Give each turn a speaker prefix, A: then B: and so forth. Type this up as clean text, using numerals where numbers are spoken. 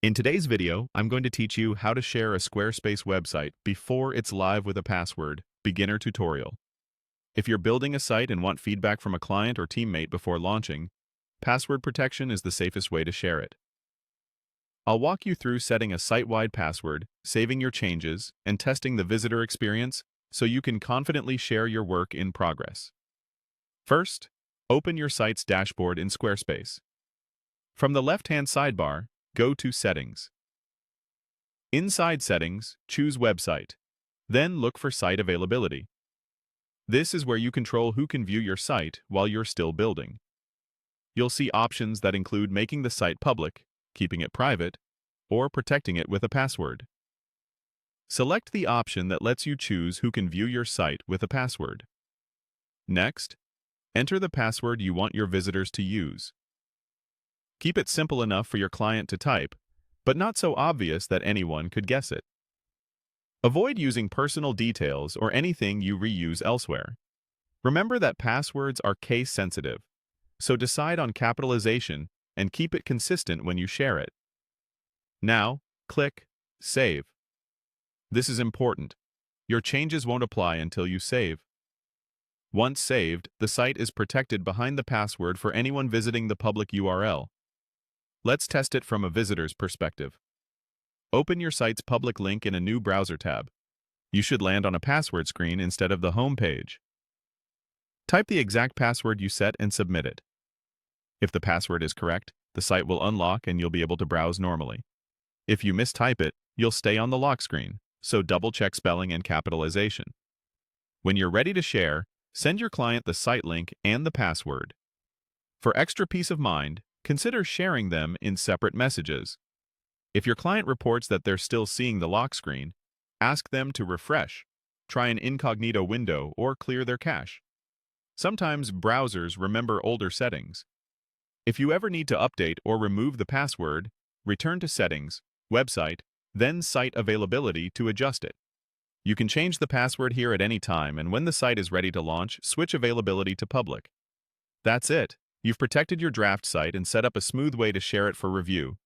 A: In today's video, I'm going to teach you how to share a Squarespace website before it's live with a password, beginner tutorial. If you're building a site and want feedback from a client or teammate before launching, password protection is the safest way to share it. I'll walk you through setting a site-wide password, saving your changes, and testing the visitor experience so you can confidently share your work in progress. First, open your site's dashboard in Squarespace. From the left-hand sidebar, go to Settings. Inside Settings, choose Website. Then look for Site Availability. This is where you control who can view your site while you're still building. You'll see options that include making the site public, keeping it private, or protecting it with a password. Select the option that lets you choose who can view your site with a password. Next, enter the password you want your visitors to use. Keep it simple enough for your client to type, but not so obvious that anyone could guess it. Avoid using personal details or anything you reuse elsewhere. Remember that passwords are case-sensitive, so decide on capitalization and keep it consistent when you share it. Now, click Save. This is important. Your changes won't apply until you save. Once saved, the site is protected behind the password for anyone visiting the public URL. Let's test it from a visitor's perspective. Open your site's public link in a new browser tab. You should land on a password screen instead of the home page. Type the exact password you set and submit it. If the password is correct, the site will unlock and you'll be able to browse normally. If you mistype it, you'll stay on the lock screen, so double-check spelling and capitalization. When you're ready to share, send your client the site link and the password. For extra peace of mind, consider sharing them in separate messages. If your client reports that they're still seeing the lock screen, ask them to refresh, try an incognito window, or clear their cache. Sometimes browsers remember older settings. If you ever need to update or remove the password, return to Settings, Website, then Site Availability to adjust it. You can change the password here at any time, and when the site is ready to launch, switch availability to public. That's it. You've protected your draft site and set up a smooth way to share it for review,